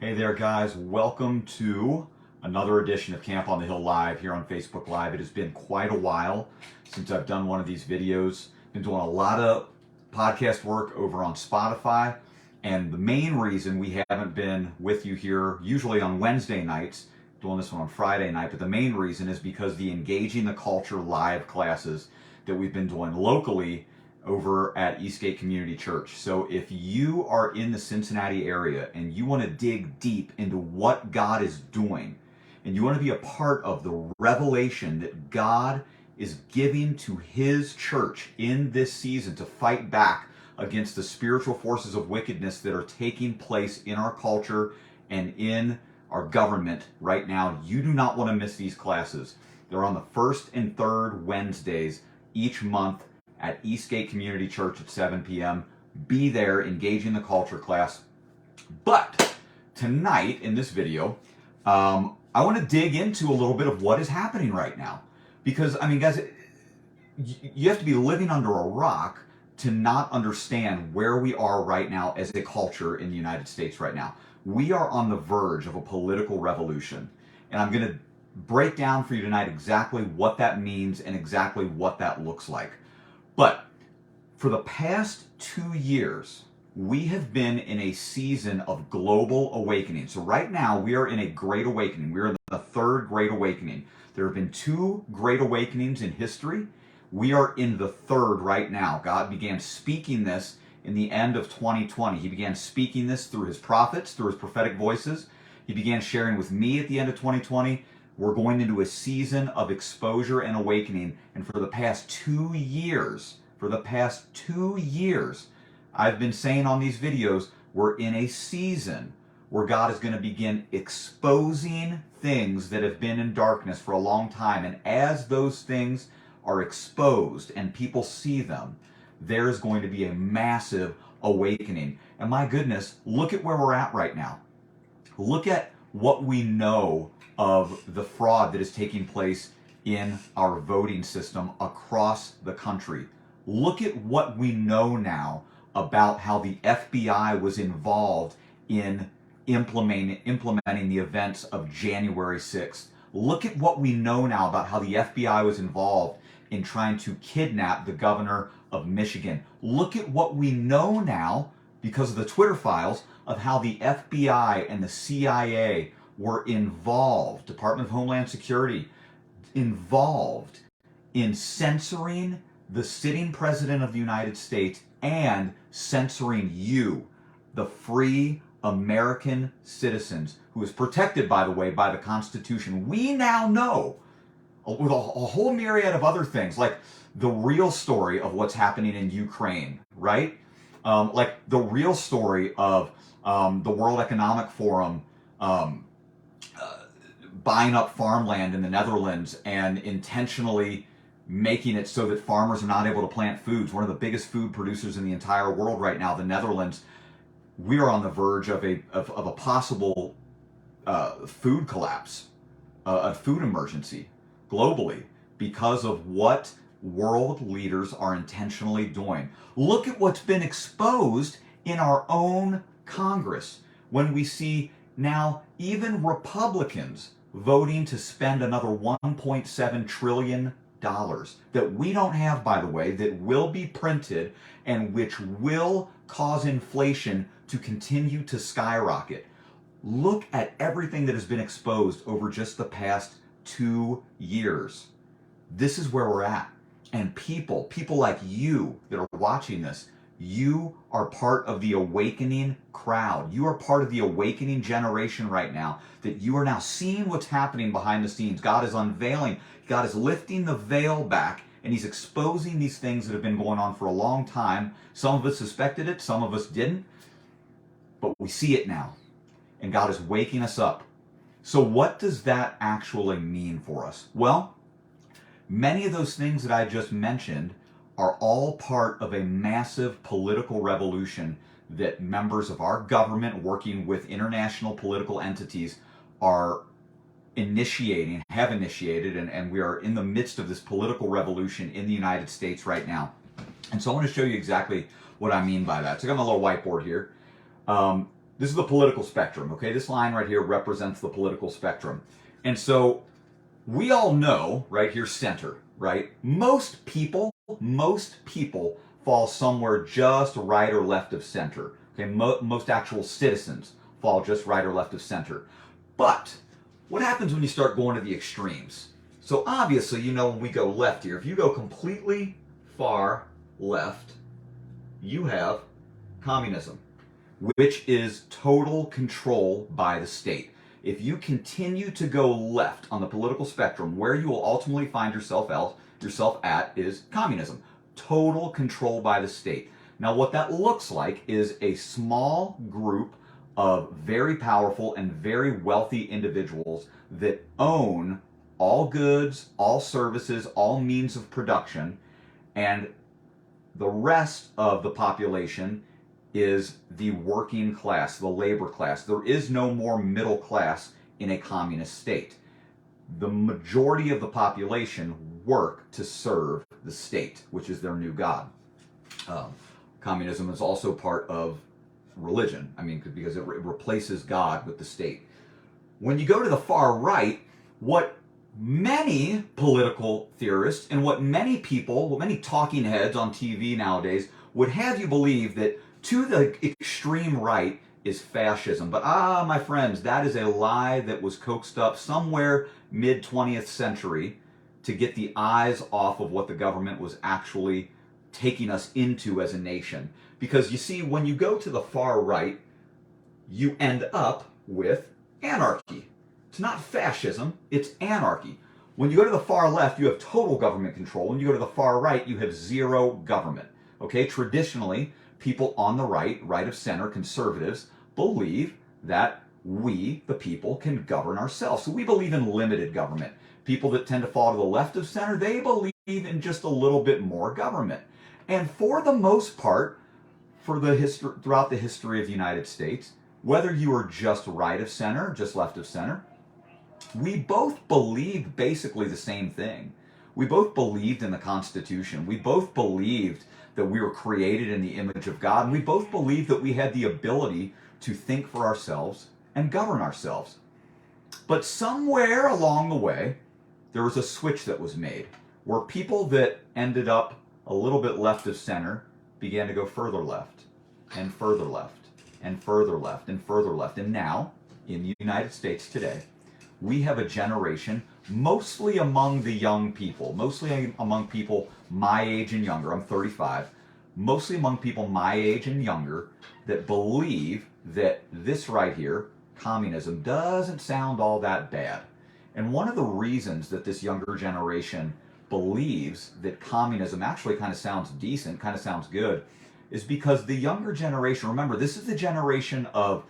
Hey there, guys. Welcome to another edition of Camp on the Hill Live here on Facebook Live. It has been quite a while since I've done one of these videos. Been doing a lot of podcast work over on Spotify, and the main reason we haven't been with you here, usually on Wednesday nights, doing this one on Friday night, but the main reason is because the Engaging the Culture live classes that we've been doing locally over at Eastgate Community Church. So if you are in the Cincinnati area and you want to dig deep into what God is doing, and you want to be a part of the revelation that God is giving to His church in this season to fight back against the spiritual forces of wickedness that are taking place in our culture and in our government right now, you do not want to miss these classes. They're on the first and third Wednesdays each month at Eastgate Community Church at 7 p.m. Be there, Engaging the Culture class. But tonight in this video, I want to dig into a little bit of what is happening right now. Because, I mean, guys, you have to be living under a rock to not understand where we are right now as a culture in the United States right now. We are on the verge of a political revolution. And I'm going to break down for you tonight exactly what that means and exactly what that looks like. But for the past 2 years, we have been in a season of global awakening. So right now, we are in a great awakening. We're in the third great awakening. There have been 2 great awakenings in history. We are in the third right now. God began speaking this in the end of 2020. He began speaking this through His prophets, through His prophetic voices. He began sharing with me at the end of 2020. We're going into a season of exposure and awakening. And for the past 2 years, I've been saying on these videos, we're in a season where God is going to begin exposing things that have been in darkness for a long time. And as those things are exposed and people see them, there's going to be a massive awakening. And my goodness, look at where we're at right now. Look at what we know of the fraud that is taking place in our voting system across the country. Look at what we know now about how the FBI was involved in implementing the events of January 6th. Look at what we know now about how the FBI was involved in trying to kidnap the governor of Michigan. Look at what we know now, because of the Twitter files, of how the FBI and the CIA were involved, Department of Homeland Security, involved in censoring the sitting president of the United States and censoring you, the free American citizens, who is protected, by the way, by the Constitution. We now know, with a whole myriad of other things, like the real story of what's happening in Ukraine, right? Like the real story of the World Economic Forum buying up farmland in the Netherlands and intentionally making it so that farmers are not able to plant foods. One of the biggest food producers in the entire world right now, the Netherlands. We are on the verge of a possible food collapse, a food emergency globally because of what world leaders are intentionally doing. Look at what's been exposed in our own Congress when we see now even Republicans voting to spend another $1.7 trillion that we don't have, by the way, that will be printed and which will cause inflation to continue to skyrocket. Look at everything that has been exposed over just the past 2 years. This is where we're at. And people like you that are watching this, you are part of the awakening crowd. You are part of the awakening generation right now, that you are now seeing what's happening behind the scenes. God is unveiling. God is lifting the veil back, and He's exposing these things that have been going on for a long time. Some of us suspected it, some of us didn't, but we see it now, and God is waking us up. So what does that actually mean for us? Well, many of those things that I just mentioned are all part of a massive political revolution that members of our government working with international political entities are have initiated, and we are in the midst of this political revolution in the United States right now. And so I want to show you exactly what I mean by that. So I got my little whiteboard here. This is the political spectrum, okay? This line right here represents the political spectrum. And so we all know, right here, center, right? Most people fall somewhere just right or left of center. Okay, most actual citizens fall just right or left of center. But what happens when you start going to the extremes? So obviously, you know, when we go left here, if you go completely far left, you have communism, which is total control by the state. If you continue to go left on the political spectrum, where you will ultimately find yourself at is communism, total control by the state. Now, what that looks like is a small group of very powerful and very wealthy individuals that own all goods, all services, all means of production, and the rest of the population is the working class, the labor class. There is no more middle class in a communist state. The majority of the population work to serve the state, which is their new god. Communism is also part of religion, because it replaces God with the state. When you go to the far right, what many political theorists and what many talking heads on TV nowadays would have you believe that to the extreme right is fascism. But my friends, that is a lie that was coaxed up somewhere mid-20th century to get the eyes off of what the government was actually taking us into as a nation. Because you see, when you go to the far right, you end up with anarchy. It's not fascism, it's anarchy. When you go to the far left, you have total government control. When you go to the far right, you have zero government. Okay, traditionally, people on the right of center, conservatives, believe that we, the people, can govern ourselves. So we believe in limited government. People that tend to fall to the left of center, they believe in just a little bit more government. And for the most part, throughout the history of the United States, whether you are just right of center, just left of center, we both believed basically the same thing. We both believed in the Constitution. We both believed that we were created in the image of God, and we both believed that we had the ability to think for ourselves and govern ourselves. But somewhere along the way, there was a switch that was made, where people that ended up a little bit left of center began to go further left, and further left, and further left, and further left. And now, in the United States today, we have a generation, mostly among the young people, mostly among people my age and younger, I'm 35, mostly among people my age and younger, that believe that this right here, communism, doesn't sound all that bad. And one of the reasons that this younger generation believes that communism actually kind of sounds decent, kind of sounds good, is because the younger generation, remember, this is the generation of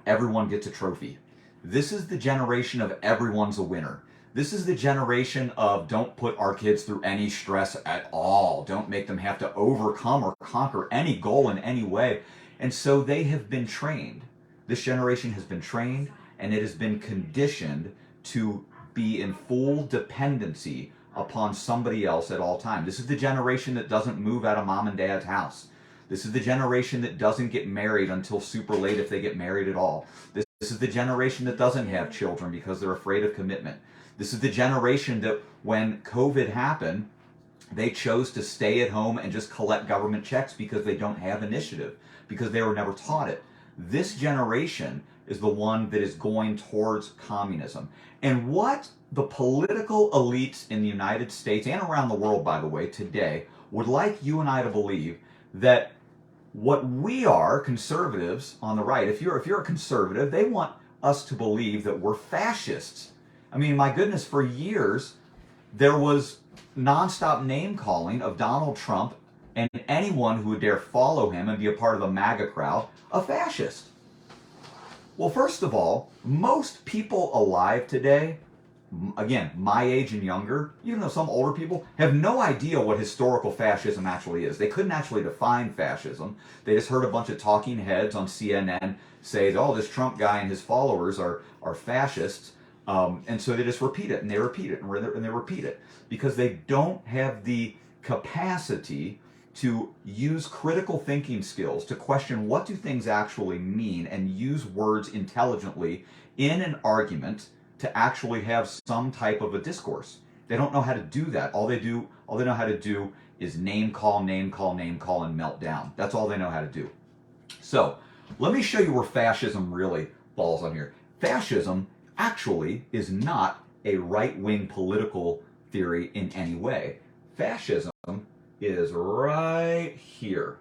everyone gets a trophy. This is the generation of everyone's a winner. This is the generation of don't put our kids through any stress at all. Don't make them have to overcome or conquer any goal in any way. And so they have been trained. This generation has been trained, and it has been conditioned to be in full dependency upon somebody else at all times. This is the generation that doesn't move out of mom and dad's house. This is the generation that doesn't get married until super late if they get married at all. This is the generation that doesn't have children because they're afraid of commitment. This is the generation that when COVID happened, they chose to stay at home and just collect government checks because they don't have initiative, because they were never taught it. This generation is the one that is going towards communism. And what the political elites in the United States and around the world, by the way, today would like you and I to believe that what we are, conservatives on the right, if you're a conservative, they want us to believe that we're fascists. I mean, my goodness, for years, there was nonstop name calling of Donald Trump and anyone who would dare follow him and be a part of the MAGA crowd a fascist. Well, first of all, most people alive today, again, my age and younger, even though some older people, have no idea what historical fascism actually is. They couldn't actually define fascism. They just heard a bunch of talking heads on CNN say, oh, this Trump guy and his followers are fascists. And so they just repeat it, and they repeat it, and they repeat it, because they don't have the capacity to use critical thinking skills to question what do things actually mean and use words intelligently in an argument to actually have some type of a discourse. They don't know how to do that. All they know how to do is name call, name call, name call, and melt down. That's all they know how to do. So let me show you where fascism really falls on here. Fascism actually is not a right-wing political theory in any way. Fascism is right here.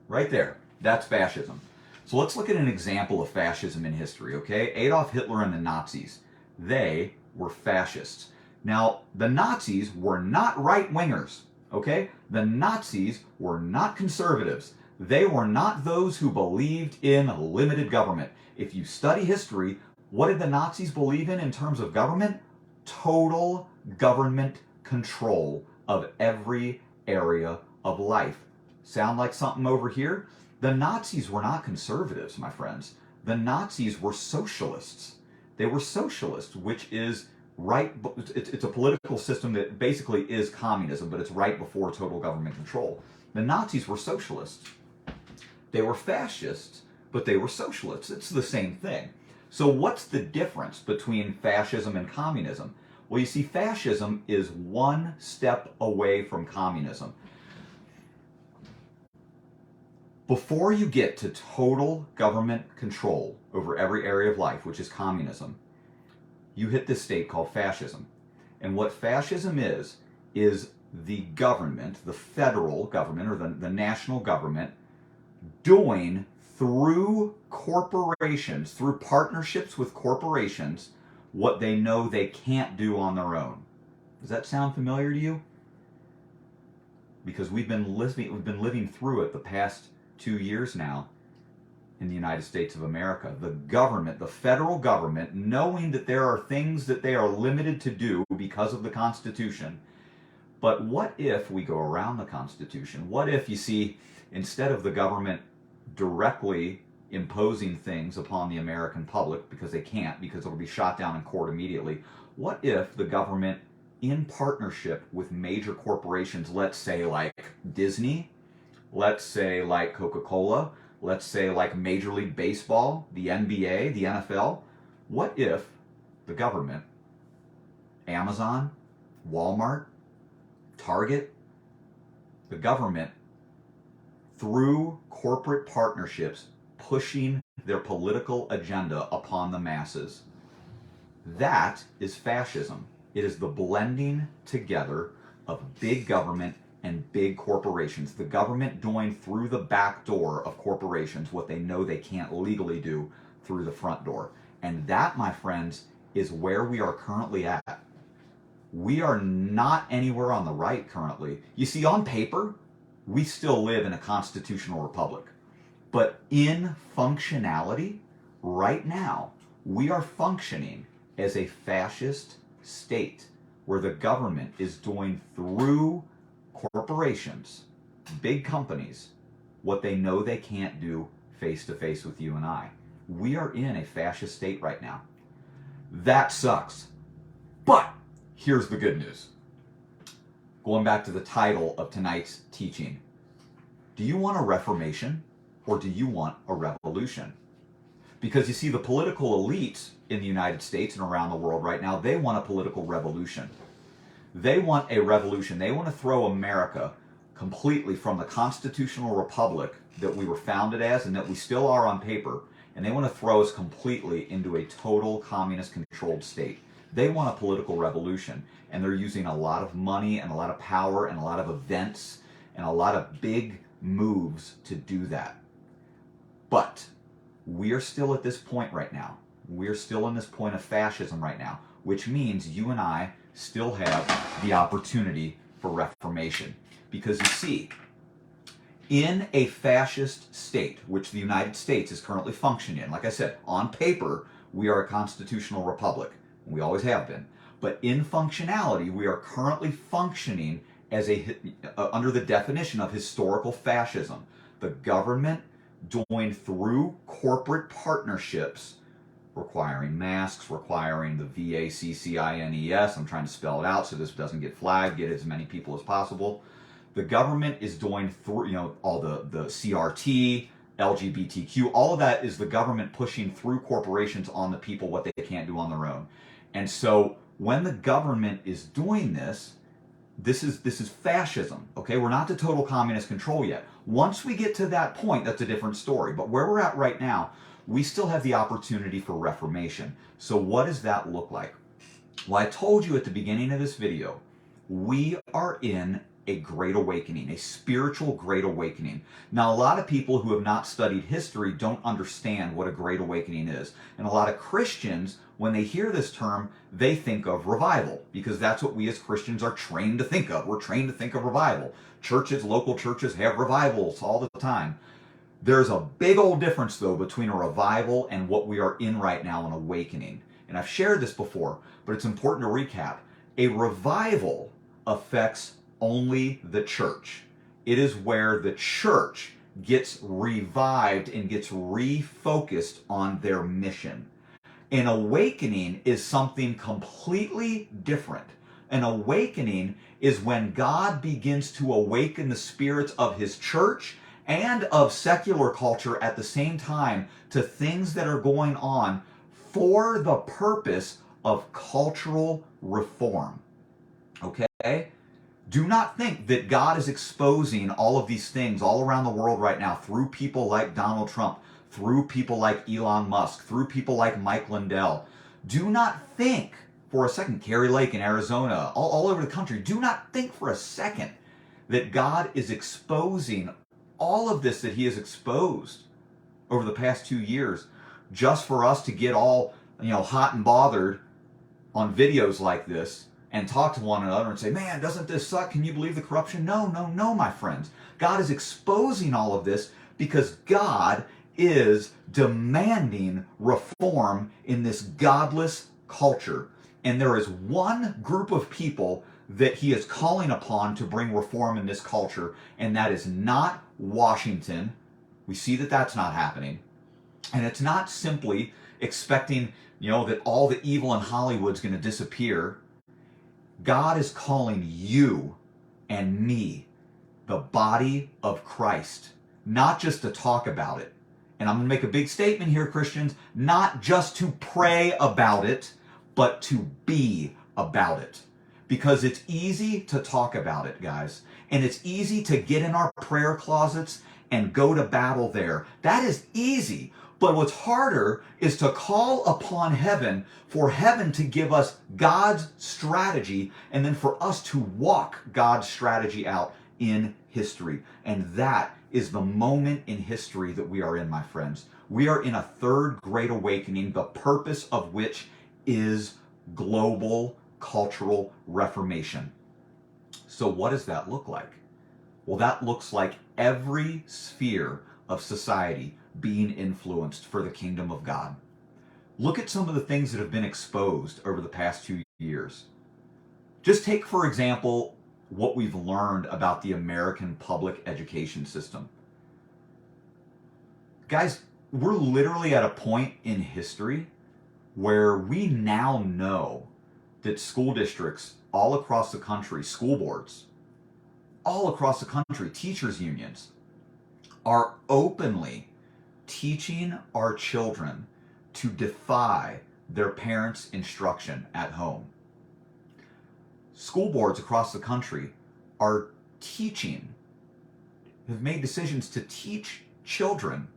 Right there. That's fascism. So let's look at an example of fascism in history, okay? Adolf Hitler and the Nazis. They were fascists. Now, the Nazis were not right-wingers, okay? The Nazis were not conservatives. They were not those who believed in limited government. If you study history, what did the Nazis believe in terms of government? Total government control of every area of life. Sound like something over here? The Nazis were not conservatives, my friends. The Nazis were socialists. They were socialists, which is right. It's a political system that basically is communism, but it's right before total government control. The Nazis were socialists. They were fascists, but they were socialists. It's the same thing. So what's the difference between fascism and communism? Well, you see, fascism is one step away from communism. Before you get to total government control over every area of life, which is communism, you hit this state called fascism. And what fascism is the government, the federal government or the national government, doing through corporations, through partnerships with corporations, what they know they can't do on their own. Does that sound familiar to you? Because we've been living through it the past 2 years now in the United States of America. The government, the federal government, knowing that there are things that they are limited to do because of the Constitution. But what if we go around the Constitution? What if, you see, instead of the government directly imposing things upon the American public, because they can't, because it'll be shot down in court immediately, what if the government, in partnership with major corporations, let's say like Disney, let's say like Coca-Cola, let's say like Major League Baseball, the NBA, the NFL, what if the government, Amazon, Walmart, Target, the government, through corporate partnerships, pushing their political agenda upon the masses? That is fascism. It is the blending together of big government and big corporations. The government doing through the back door of corporations what they know they can't legally do through the front door. And that, my friends, is where we are currently at. We are not anywhere on the right currently. You see, on paper, we still live in a constitutional republic. But in functionality, right now, we are functioning as a fascist state where the government is doing through corporations, big companies, what they know they can't do face to face with you and I. We are in a fascist state right now. That sucks. But here's the good news. Going back to the title of tonight's teaching. Do you want a reformation or do you want a revolution? Because you see, the political elites in the United States and around the world right now, they want a political revolution. They want a revolution. They want to throw America completely from the constitutional republic that we were founded as and that we still are on paper, and they want to throw us completely into a total communist controlled state. They want a political revolution, and they're using a lot of money and a lot of power and a lot of events and a lot of big moves to do that. But we are still at this point right now. We're still in this point of fascism right now, which means you and I still have the opportunity for reformation. Because you see, in a fascist state, which the United States is currently functioning in, like I said, on paper, we are a constitutional republic. We always have been. But in functionality, we are currently functioning as under the definition of historical fascism. The government doing through corporate partnerships requiring masks, requiring the VACCINES. I'm trying to spell it out so this doesn't get flagged, get as many people as possible. The government is doing through, all the CRT, LGBTQ, all of that is the government pushing through corporations on the people what they can't do on their own. And so when the government is doing this is fascism, okay? We're not to total communist control yet. Once we get to that point, that's a different story. But where we're at right now, we still have the opportunity for reformation. So what does that look like? Well, I told you at the beginning of this video, we are in a great awakening, a spiritual great awakening. Now, a lot of people who have not studied history don't understand what a great awakening is. And a lot of Christians, when they hear this term, they think of revival, because that's what we as Christians are trained to think of. We're trained to think of revival. Churches, local churches have revivals all the time. There's a big old difference, though, between a revival and what we are in right now, an awakening. And I've shared this before, but it's important to recap. A revival affects only the church. It is where the church gets revived and gets refocused on their mission. An awakening is something completely different. An awakening is when God begins to awaken the spirits of his church and of secular culture at the same time to things that are going on for the purpose of cultural reform. Okay? Do not think that God is exposing all of these things all around the world right now through people like Donald Trump, through people like Elon Musk, through people like Mike Lindell. Do not think for a second, Carrie Lake in Arizona, all over the country, do not think for a second that God is exposing all of this that he has exposed over the past 2 years just for us to get all, hot and bothered on videos like this and talk to one another and say, man, doesn't this suck? Can you believe the corruption? No, my friends. God is exposing all of this because God is demanding reform in this godless culture. And there is one group of people that he is calling upon to bring reform in this culture, and that is not Washington. We see that that's not happening. And it's not simply expecting, that all the evil in Hollywood's going to disappear. God is calling you and me, the body of Christ, not just to talk about it. And I'm going to make a big statement here, Christians, not just to pray about it, but to be about it. Because it's easy to talk about it, guys. And it's easy to get in our prayer closets and go to battle there. That is easy. But what's harder is to call upon heaven for heaven to give us God's strategy and then for us to walk God's strategy out in history. And that is the moment in history that we are in, my friends. We are in a third great awakening, the purpose of which is global cultural reformation. So what does that look like? Well, that looks like every sphere of society being influenced for the kingdom of God. Look at some of the things that have been exposed over the past 2 years. Just take, for example, what we've learned about the American public education system. Guys, we're literally at a point in history where we now know that school districts all across the country, school boards, all across the country, teachers' unions, are openly teaching our children to defy their parents' instruction at home. School boards across the country are have made decisions to teach children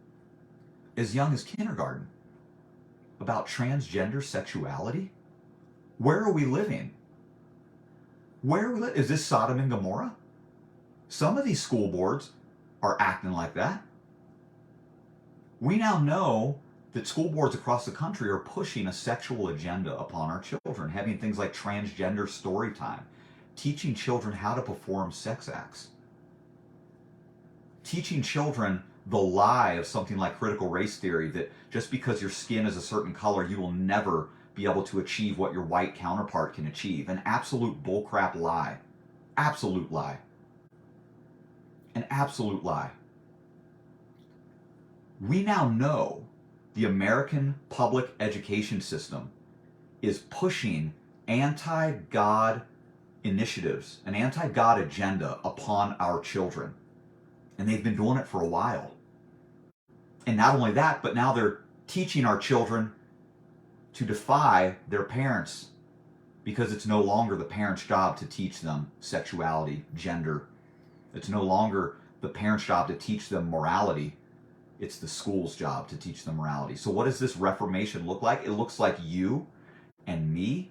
as young as kindergarten about transgender sexuality. Where are we living? Is this Sodom and Gomorrah? Some of these school boards are acting like that. We now know that school boards across the country are pushing a sexual agenda upon our children, having things like transgender story time, teaching children how to perform sex acts, teaching children the lie of something like critical race theory, that just because your skin is a certain color, you will never be able to achieve what your white counterpart can achieve. An absolute bullcrap lie. Absolute lie. An absolute lie. We now know The American public education system is pushing anti-God initiatives, an anti-God agenda upon our children. And they've been doing it for a while. And not only that, but now they're teaching our children to defy their parents, because it's no longer the parents' job to teach them sexuality, gender. It's no longer the parents' job to teach them morality. It's the school's job to teach them morality. So what does this Reformation look like? It looks like you and me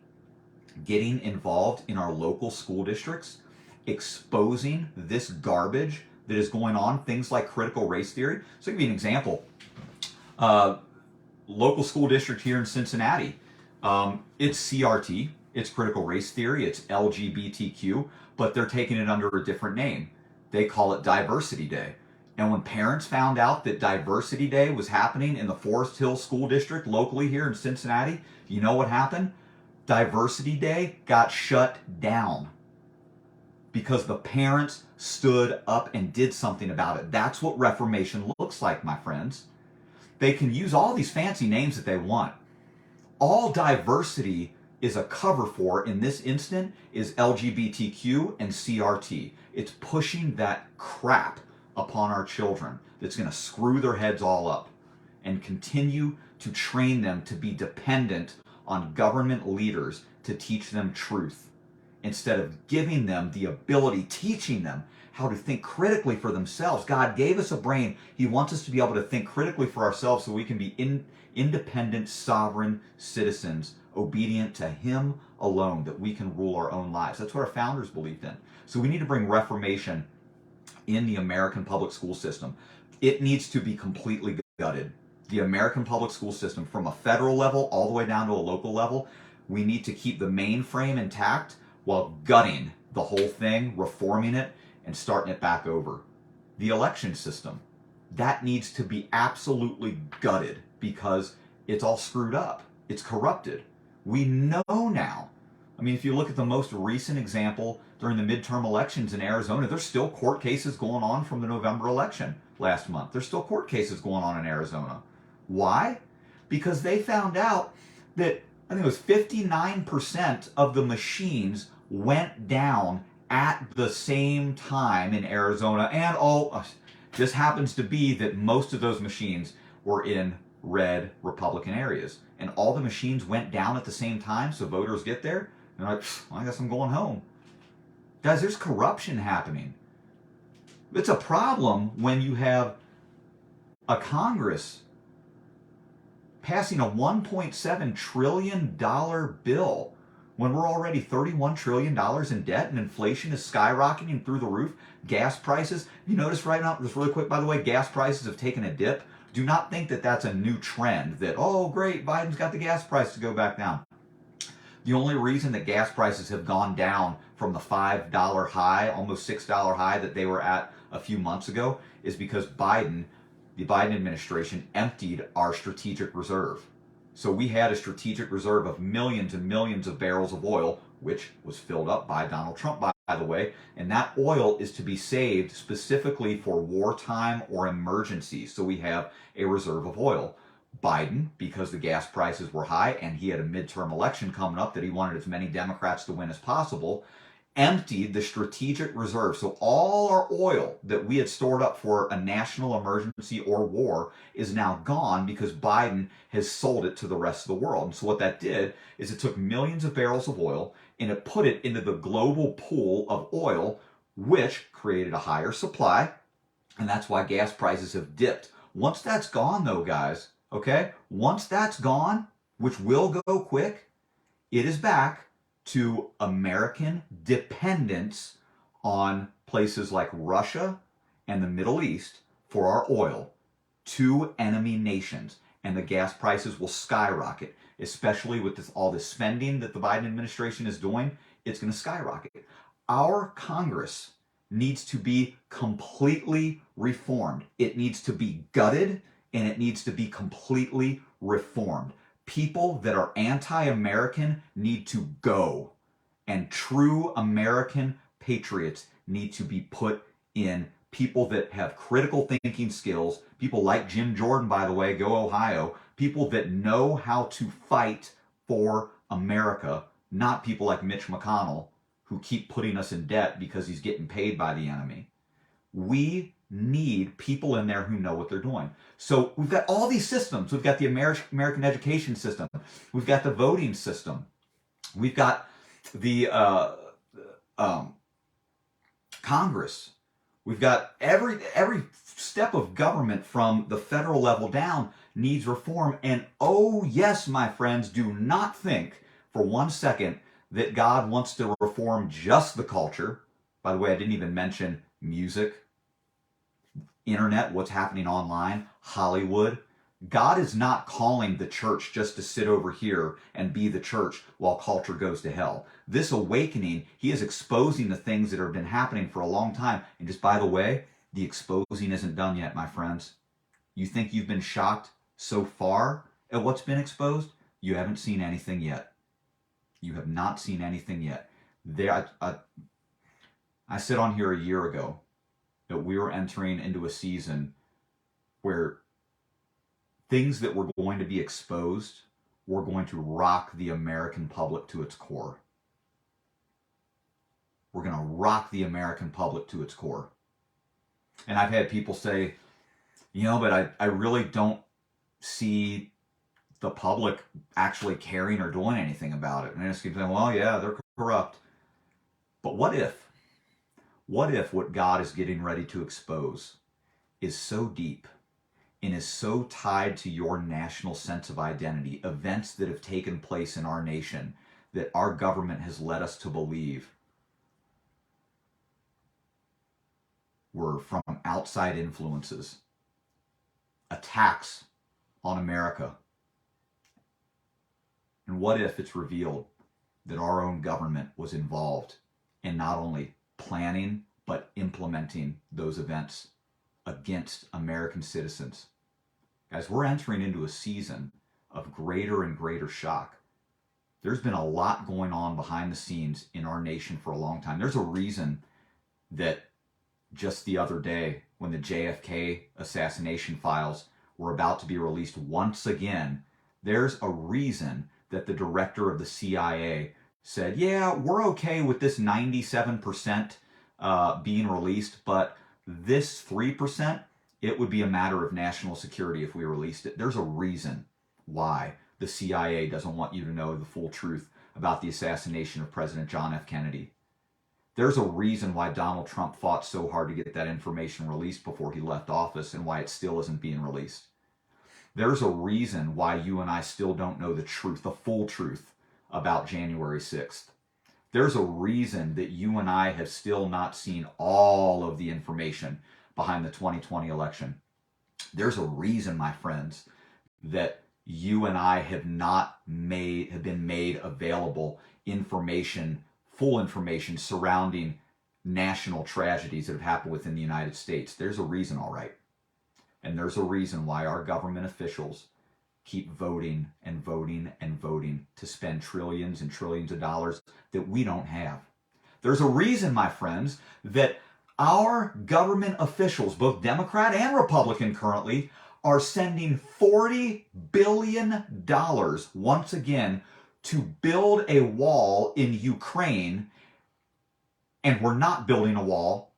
getting involved in our local school districts, exposing this garbage that is going on, things like critical race theory. So I'll give you an example. Local school district here in Cincinnati, it's CRT, it's critical race theory, it's LGBTQ, but they're taking it under a different name. They call it Diversity Day. And when parents found out that Diversity Day was happening in the Forest Hill School District locally here in Cincinnati, you know what happened? Diversity Day got shut down because the parents stood up and did something about it. That's what Reformation looks like, my friends. They can use all these fancy names that they want. All diversity is a cover for, in this instant, is LGBTQ and CRT. It's pushing that crap upon our children that's going to screw their heads all up and continue to train them to be dependent on government leaders to teach them truth, instead of giving them the ability, teaching them how to think critically for themselves. God gave us a brain. He wants us to be able to think critically for ourselves so we can be independent, sovereign citizens, obedient to Him alone, that we can rule our own lives. That's what our founders believed in. So we need to bring Reformation in the American public school system. It needs to be completely gutted. The American public school system, from a federal level all the way down to a local level, we need to keep the mainframe intact while gutting the whole thing, reforming it, and starting it back over. The election system, that needs to be absolutely gutted because it's all screwed up. It's corrupted. We know now. I mean, if you look at the most recent example during the midterm elections in Arizona, there's still court cases going on from the November election last month. There's still court cases going on in Arizona. Why? Because they found out that, I think it was 59% of the machines went down at the same time in Arizona, and just happens to be that most of those machines were in red Republican areas, and all the machines went down at the same time. So voters get there and they're like, well, I guess I'm going home. Guys, there's corruption happening. It's a problem when you have a Congress passing a $1.7 trillion bill when we're already $31 trillion in debt and inflation is skyrocketing through the roof. Gas prices, you notice right now, just really quick, by the way, gas prices have taken a dip. Do not think that that's a new trend, that, oh, great, Biden's got the gas price to go back down. The only reason that gas prices have gone down from the $5 high, almost $6 high that they were at a few months ago, is because the Biden administration emptied our strategic reserve. So we had a strategic reserve of millions and millions of barrels of oil, which was filled up by Donald Trump, by the way, and that oil is to be saved specifically for wartime or emergencies. So we have a reserve of oil. Biden, because the gas prices were high and he had a midterm election coming up that he wanted as many Democrats to win as possible, emptied the strategic reserve. So all our oil that we had stored up for a national emergency or war is now gone because Biden has sold it to the rest of the world. And so what that did is it took millions of barrels of oil and it put it into the global pool of oil, which created a higher supply. And that's why gas prices have dipped. Once that's gone though, guys, okay? Once that's gone, which will go quick, it is back to American dependence on places like Russia and the Middle East for our oil, two enemy nations, and the gas prices will skyrocket, especially with all this spending that the Biden administration is doing. It's going to skyrocket. Our Congress needs to be completely reformed. It needs to be gutted, and it needs to be completely reformed. People that are anti-American need to go, and true American patriots need to be put in people that have critical thinking skills, people like Jim Jordan, by the way, go Ohio, people that know how to fight for America, not people like Mitch McConnell, who keep putting us in debt because he's getting paid by the enemy. We need people in there who know what they're doing. So we've got all these systems. We've got the American education system. We've got the voting system. We've got the Congress. We've got every step of government from the federal level down needs reform. And oh yes, my friends, do not think for one second that God wants to reform just the culture. By the way, I didn't even mention music, internet, what's happening online, Hollywood. God is not calling the church just to sit over here and be the church while culture goes to hell. This awakening, he is exposing the things that have been happening for a long time. And just by the way, the exposing isn't done yet, my friends. You think you've been shocked so far at what's been exposed? You haven't seen anything yet. You have not seen anything yet. I said on here a year ago that we were entering into a season where things that were going to be exposed were going to rock the American public to its core. We're going to rock the American public to its core. And I've had people say, but I really don't see the public actually caring or doing anything about it. And I just keep saying, well, yeah, they're corrupt. But what if what God is getting ready to expose is so deep and is so tied to your national sense of identity, events that have taken place in our nation that our government has led us to believe were from outside influences, attacks on America. And what if it's revealed that our own government was involved in not only planning but implementing those events against American citizens? Guys, we're entering into a season of greater and greater shock. There's been a lot going on behind the scenes in our nation for a long time. There's a reason that just the other day, when the JFK assassination files were about to be released once again, there's a reason that the director of the CIA said, yeah, we're okay with this 97% being released, but this 3%, it would be a matter of national security if we released it. There's a reason why the CIA doesn't want you to know the full truth about the assassination of President John F. Kennedy. There's a reason why Donald Trump fought so hard to get that information released before he left office and why it still isn't being released. There's a reason why you and I still don't know the truth, the full truth about January 6th. There's a reason that you and I have still not seen all of the information behind the 2020 election. There's a reason, my friends, that you and I have been made available information, full information surrounding national tragedies that have happened within the United States. There's a reason, all right. And there's a reason why our government officials keep voting and voting and voting to spend trillions and trillions of dollars that we don't have. There's a reason, my friends, that our government officials, both Democrat and Republican currently, are sending $40 billion once again to build a wall in Ukraine, and we're not building a wall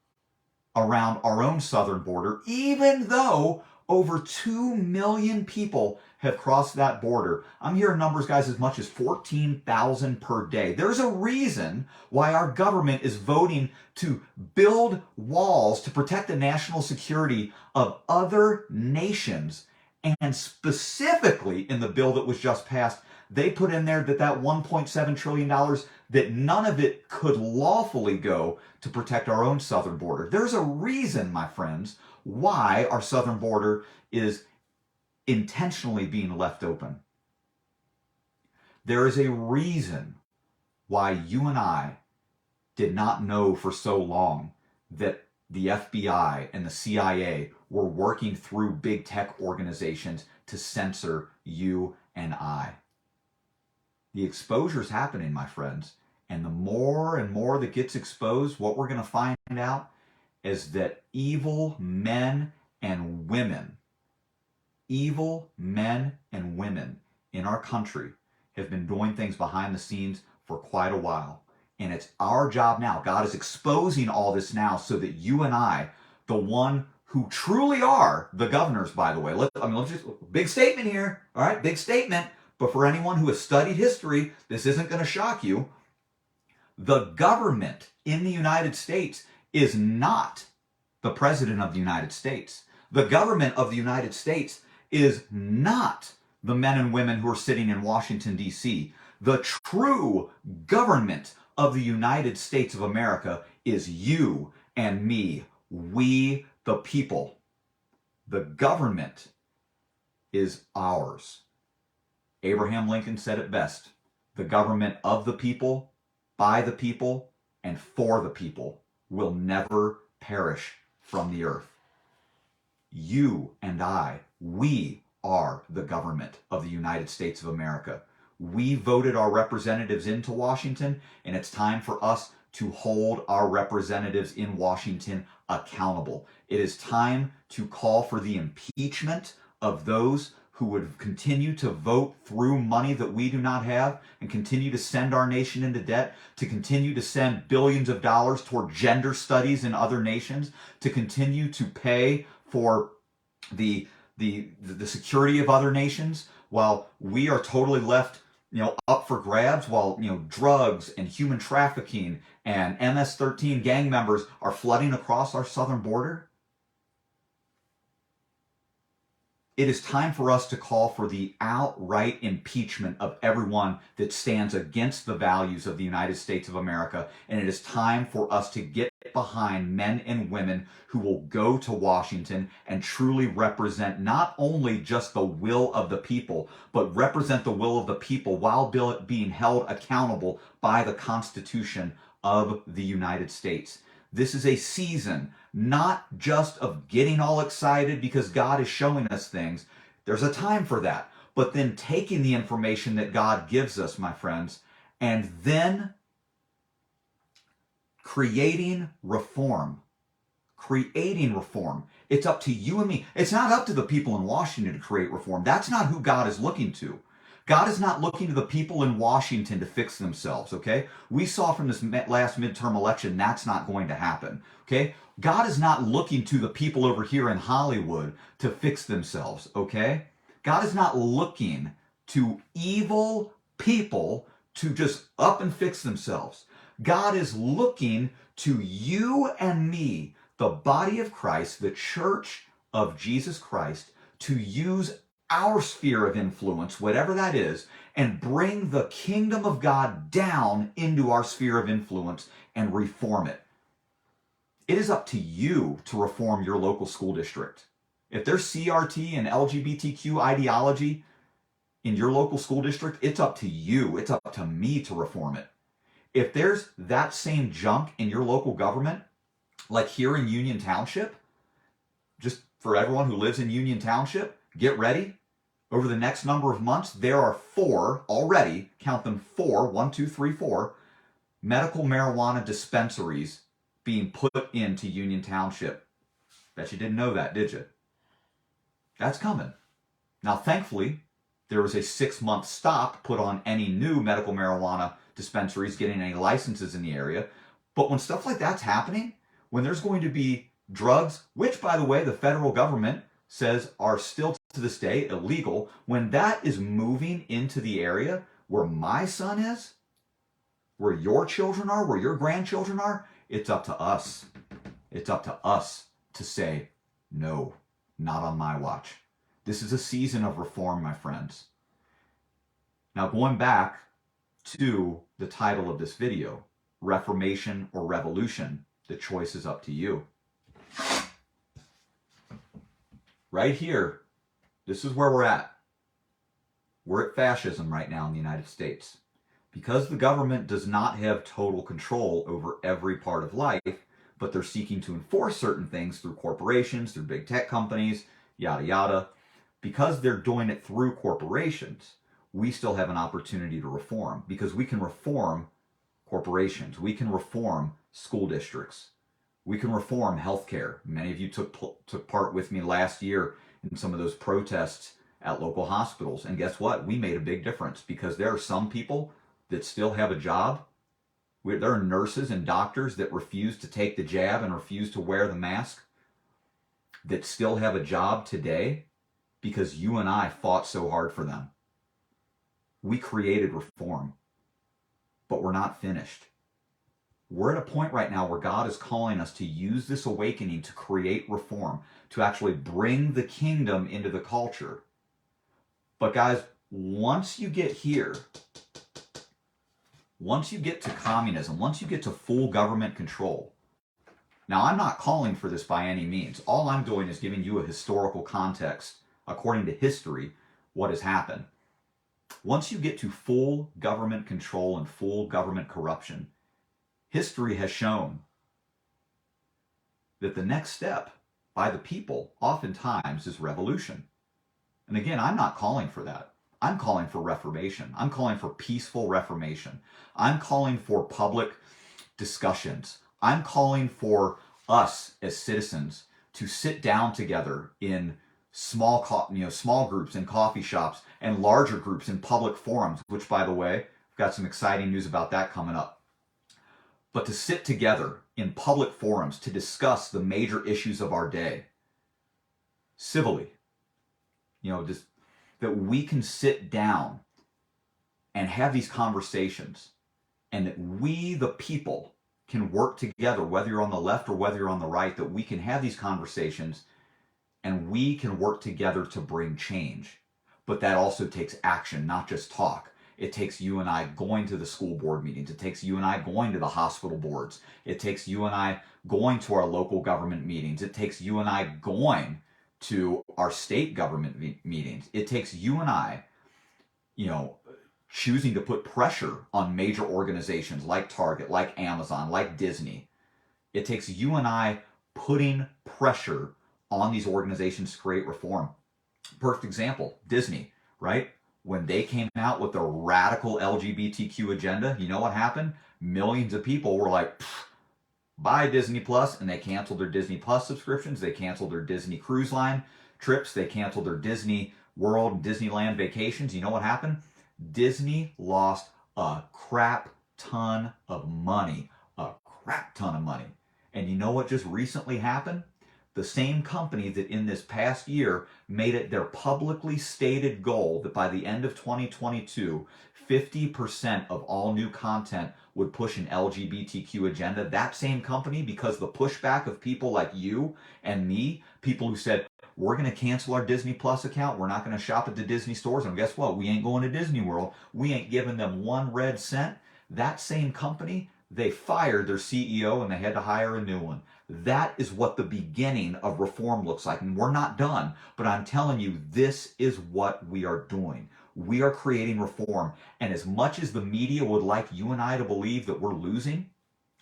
around our own southern border, even though over 2 million people have crossed that border. I'm hearing numbers, guys, as much as 14,000 per day. There's a reason why our government is voting to build walls to protect the national security of other nations. And specifically in the bill that was just passed, they put in there that $1.7 trillion, that none of it could lawfully go to protect our own southern border. There's a reason, my friends, why our southern border is intentionally being left open. There is a reason why you and I did not know for so long that the FBI and the CIA were working through big tech organizations to censor you and I. The exposure is happening, my friends. And the more and more that gets exposed, what we're going to find out is that evil men and women in our country have been doing things behind the scenes for quite a while. And it's our job now. God is exposing all this now so that you and I, the one who truly are the governors, by the way. Let's just, big statement here. All right, big statement. But for anyone who has studied history, this isn't going to shock you. The government in the United States is not the President of the United States. The government of the United States is not the men and women who are sitting in Washington, D.C. The true government of the United States of America is you and me, we the people. The government is ours. Abraham Lincoln said it best: the government of the people, by the people, and for the people will never perish from the earth. You and I, we are the government of the United States of America. We voted our representatives into Washington, and it's time for us to hold our representatives in Washington accountable. It is time to call for the impeachment of those who would continue to vote through money that we do not have and continue to send our nation into debt, to continue to send billions of dollars toward gender studies in other nations, to continue to pay for the security of other nations, while we are totally left up for grabs, while drugs and human trafficking and MS-13 gang members are flooding across our southern border. It is time for us to call for the outright impeachment of everyone that stands against the values of the United States of America. And it is time for us to get behind men and women who will go to Washington and truly represent not only just the will of the people, but represent the will of the people while being held accountable by the Constitution of the United States. This is a season not just of getting all excited because God is showing us things. There's a time for that. But then taking the information that God gives us, my friends, and then creating reform. Creating reform. It's up to you and me. It's not up to the people in Washington to create reform. That's not who God is looking to. God is not looking to the people in Washington to fix themselves, okay? We saw from this last midterm election that's not going to happen, okay? God is not looking to the people over here in Hollywood to fix themselves, okay? God is not looking to evil people to just up and fix themselves. God is looking to you and me, the body of Christ, the church of Jesus Christ, to use our sphere of influence, whatever that is, and bring the kingdom of God down into our sphere of influence and reform it. It is up to you to reform your local school district. If there's CRT and LGBTQ ideology in your local school district, it's up to you. It's up to me to reform it. If there's that same junk in your local government, like here in Union Township, just for everyone who lives in Union Township, get ready. Over the next number of months, there are 4 already, count them 4, 1, 2, 3, 4, medical marijuana dispensaries being put into Union Township. Bet you didn't know that, did you? That's coming. Now, thankfully, there was a 6-month stop put on any new medical marijuana dispensaries getting any licenses in the area. But when stuff like that's happening, when there's going to be drugs, which, by the way, the federal government says are still to this day illegal, when that is moving into the area where my son is, where your children are, where your grandchildren are, it's up to us. It's up to us to say, no, not on my watch. This is a season of reform, my friends. Now, going back to the title of this video, Reformation or Revolution, the choice is up to you. Right here, this is where we're at. We're at fascism right now in the United States. Because the government does not have total control over every part of life, but they're seeking to enforce certain things through corporations, through big tech companies, yada yada. Because they're doing it through corporations, we still have an opportunity to reform, because we can reform corporations. We can reform school districts. We can reform healthcare. Many of you took part with me last year in some of those protests at local hospitals. And guess what? We made a big difference because there are some people that still have a job. There are nurses and doctors that refuse to take the jab and refuse to wear the mask that still have a job today because you and I fought so hard for them. We created reform, but we're not finished. We're at a point right now where God is calling us to use this awakening to create reform, to actually bring the kingdom into the culture. But guys, once you get here, once you get to communism, once you get to full government control, now I'm not calling for this by any means. All I'm doing is giving you a historical context, according to history, what has happened. Once you get to full government control and full government corruption, history has shown that the next step by the people oftentimes is revolution. And again, I'm not calling for that. I'm calling for reformation. I'm calling for peaceful reformation. I'm calling for public discussions. I'm calling for us as citizens to sit down together in small groups in coffee shops and larger groups in public forums, which, by the way, I've got some exciting news about that coming up. But to sit together in public forums to discuss the major issues of our day civilly, just that we can sit down and have these conversations, and that we, the people, can work together, whether you're on the left or whether you're on the right, that we can have these conversations and we can work together to bring change. But that also takes action, not just talk. It takes you and I going to the school board meetings. It takes you and I going to the hospital boards. It takes you and I going to our local government meetings. It takes you and I going to our state government meetings. It takes you and I, choosing to put pressure on major organizations like Target, like Amazon, like Disney. It takes you and I putting pressure on these organizations to create reform. Perfect example, Disney, right? When they came out with a radical LGBTQ agenda, you know what happened? Millions of people were like, buy Disney Plus, and they canceled their Disney Plus subscriptions. They canceled their Disney Cruise Line trips. They canceled their Disney World and Disneyland vacations. You know what happened? Disney lost a crap ton of money. And you know what just recently happened? The same company that in this past year made it their publicly stated goal that by the end of 2022, 50% of all new content would push an LGBTQ agenda. That same company, because the pushback of people like you and me, people who said, we're going to cancel our Disney Plus account, we're not going to shop at the Disney stores, and guess what? We ain't going to Disney World. We ain't giving them one red cent. That same company, they fired their CEO and they had to hire a new one. That is what the beginning of reform looks like. And we're not done, but I'm telling you, this is what we are doing. We are creating reform. And as much as the media would like you and I to believe that we're losing,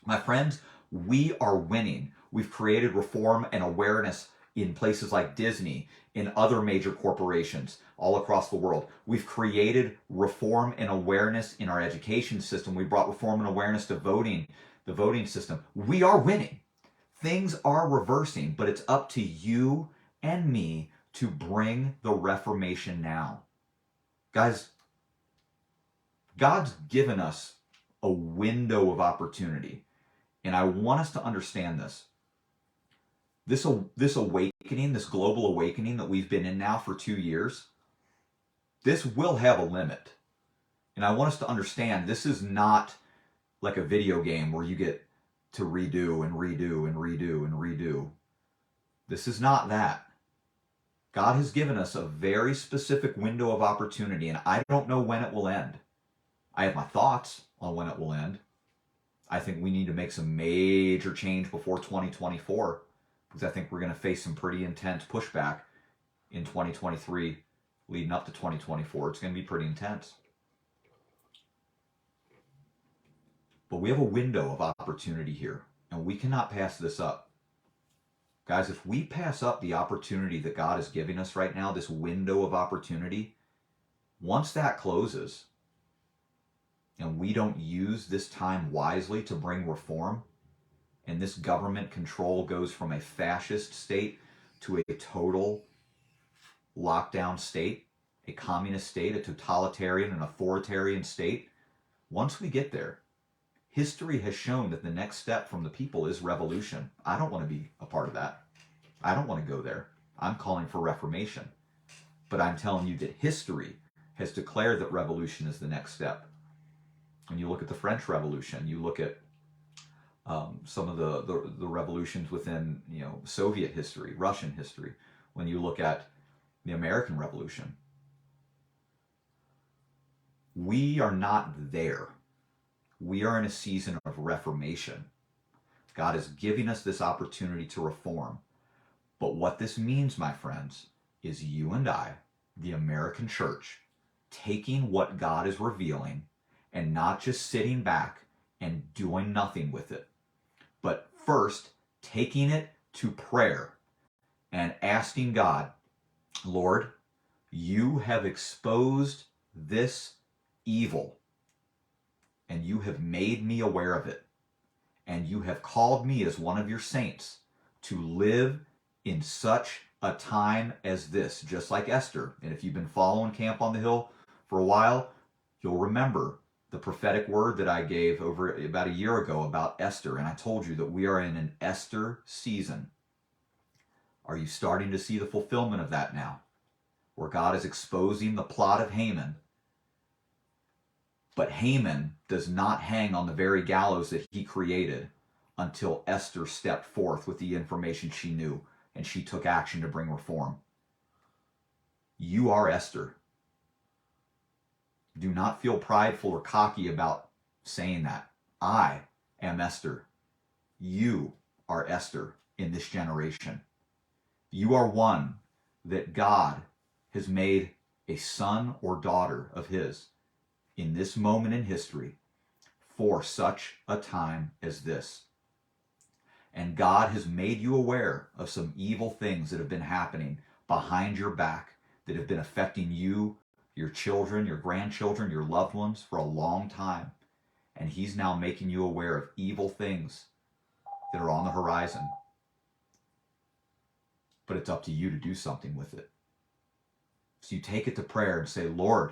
my friends, we are winning. We've created reform and awareness in places like Disney, in other major corporations all across the world. We've created reform and awareness in our education system. We brought reform and awareness to voting, the voting system. We are winning. Things are reversing, but it's up to you and me to bring the Reformation now. Guys, God's given us a window of opportunity, and I want us to understand this. This awakening, this global awakening that we've been in now for 2 years, this will have a limit. And I want us to understand this is not like a video game where you get to redo and redo and redo and redo. This is not that. God has given us a very specific window of opportunity, and I don't know when it will end. I have my thoughts on when it will end. I think we need to make some major change before 2024, because I think we're going to face some pretty intense pushback in 2023 leading up to 2024. It's going to be pretty intense. But we have a window of opportunity here, and we cannot pass this up. Guys, if we pass up the opportunity that God is giving us right now, this window of opportunity, once that closes, and we don't use this time wisely to bring reform, and this government control goes from a fascist state to a total lockdown state, a communist state, a totalitarian and authoritarian state, once we get there, history has shown that the next step from the people is revolution. I don't want to be a part of that. I don't want to go there. I'm calling for reformation. But I'm telling you that history has declared that revolution is the next step. When you look at the French Revolution, you look at some of the revolutions within Soviet history, Russian history. When you look at the American Revolution, we are not there. We are in a season of reformation. God is giving us this opportunity to reform. But what this means, my friends, is you and I, the American church, taking what God is revealing and not just sitting back and doing nothing with it, but first taking it to prayer and asking God, Lord, you have exposed this evil and you have made me aware of it, and you have called me as one of your saints to live in such a time as this, just like Esther. And if you've been following Camp on the Hill for a while, you'll remember the prophetic word that I gave over about a year ago about Esther. And I told you that we are in an Esther season. Are you starting to see the fulfillment of that now? Where God is exposing the plot of Haman. But Haman does not hang on the very gallows that he created until Esther stepped forth with the information she knew, and she took action to bring reform. You are Esther. Do not feel prideful or cocky about saying that. I am Esther. You are Esther in this generation. You are one that God has made a son or daughter of his in this moment in history for such a time as this. And God has made you aware of some evil things that have been happening behind your back, that have been affecting you, your children, your grandchildren, your loved ones for a long time. And he's now making you aware of evil things that are on the horizon. But it's up to you to do something with it. So you take it to prayer and say, Lord,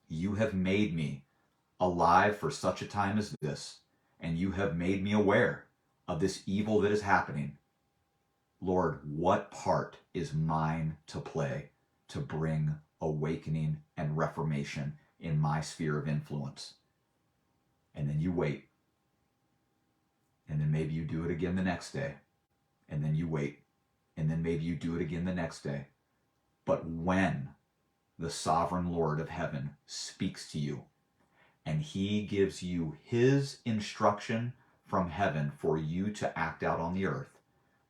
you have made me alive for such a time as this, and you have made me aware of this evil that is happening. Lord, what part is mine to play to bring awakening and reformation in my sphere of influence? And then you wait. And then maybe you do it again the next day. And then you wait. And then maybe you do it again the next day. But when the sovereign Lord of heaven speaks to you and he gives you his instruction from heaven for you to act out on the earth,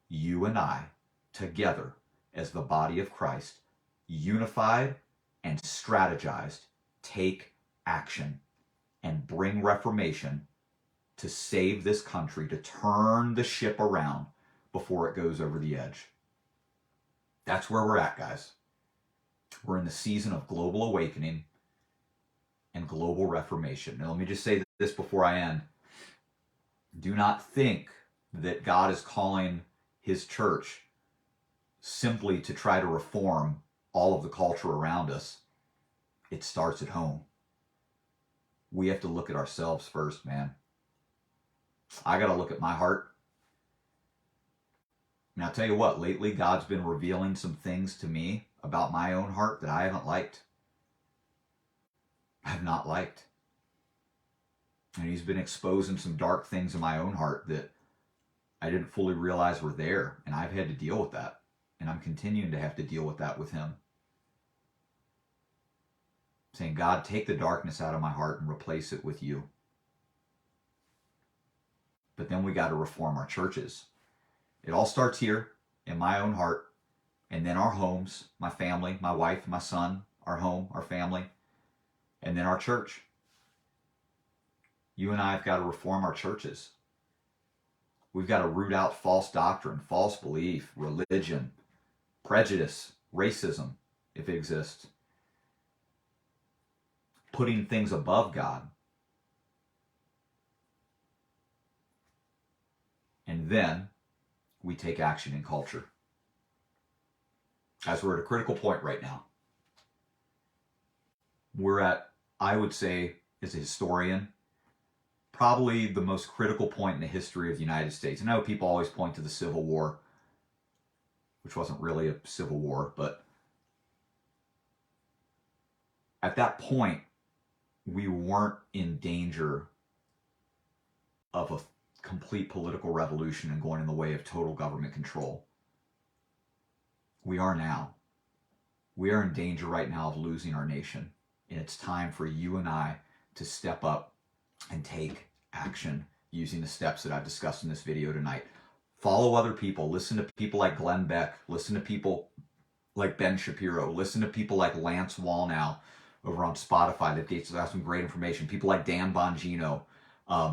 you and I, together as the body of Christ, unified and strategized, take action and bring reformation to save this country, to turn the ship around before it goes over the edge. That's where we're at, guys. We're in the season of global awakening and global reformation. Now, let me just say this before I end. Do not think that God is calling his church simply to try to reform all of the culture around us. It starts at home. We have to look at ourselves first, man. I got to look at my heart. And I'll tell you what, lately God's been revealing some things to me about my own heart that I haven't liked. I've not liked. And he's been exposing some dark things in my own heart that I didn't fully realize were there. And I've had to deal with that. And I'm continuing to have to deal with that with him. Saying, God, take the darkness out of my heart and replace it with you. But then we got to reform our churches. It all starts here in my own heart. And then our homes, my family, my wife, my son, our home, our family, and then our church. You and I have got to reform our churches. We've got to root out false doctrine, false belief, religion, prejudice, racism, if it exists. Putting things above God. and then we take action in culture. As we're at a critical point right now. We're at, I would say, as a historian, probably the most critical point in the history of the United States. I know people always point to the Civil War, which wasn't really a civil war, but at that point, we weren't in danger of a complete political revolution and going in the way of total government control. We are now. We are in danger right now of losing our nation. And it's time for you and I to step up and take action using the steps that I've discussed in this video tonight. Follow other people. Listen to people like Glenn Beck. Listen to people like Ben Shapiro. Listen to people like Lance Wallnau over on Spotify that have some great information. People like Dan Bongino.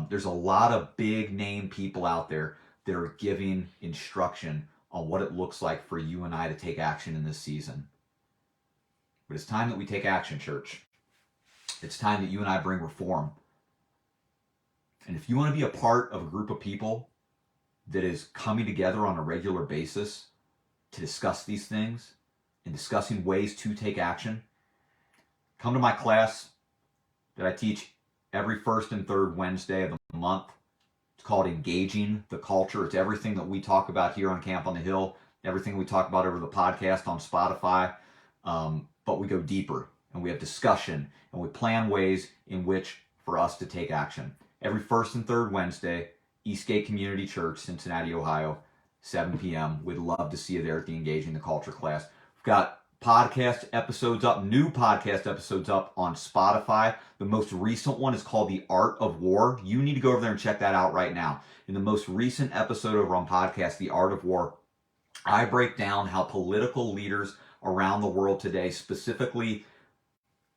There's a lot of big name people out there that are giving instruction on what it looks like for you and I to take action in this season. But it's time that we take action, church. It's time that you and I bring reform. And if you want to be a part of a group of people that is coming together on a regular basis to discuss these things and discussing ways to take action, come to my class that I teach every first and third Wednesday of the month. It's called Engaging the Culture. It's everything that we talk about here on Camp on the Hill, everything we talk about over the podcast on Spotify, but we go deeper and we have discussion and we plan ways in which for us to take action. Every first and third Wednesday, Eastgate Community Church, Cincinnati, Ohio, 7 p.m. We'd love to see you there at the Engaging the Culture class. We've got podcast episodes up, new podcast episodes up on Spotify. The most recent one is called The Art of War. You need to go over there and check that out right now. In the most recent episode over on podcast, The Art of War, I break down how political leaders around the world today, specifically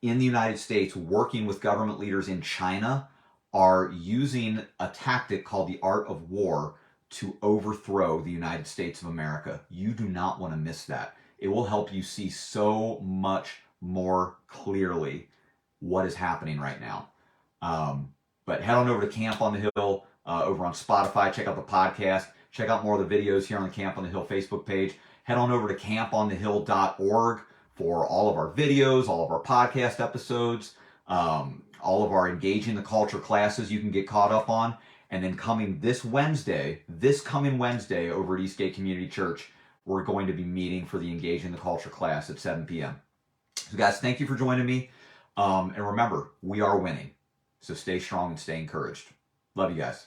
in the United States, working with government leaders in China, are using a tactic called the art of war to overthrow the United States of America. You do not want to miss that. It will help you see so much more clearly what is happening right now. But head on over to Camp on the Hill over on Spotify. Check out the podcast. Check out more of the videos here on the Camp on the Hill Facebook page. Head on over to camponthehill.org for all of our videos, all of our podcast episodes, all of our Engaging the Culture classes you can get caught up on. And then coming this coming Wednesday over at Eastgate Community Church, we're going to be meeting for the Engaging the Culture class at 7 p.m. So guys, thank you for joining me. And remember, we are winning. So stay strong and stay encouraged. Love you guys.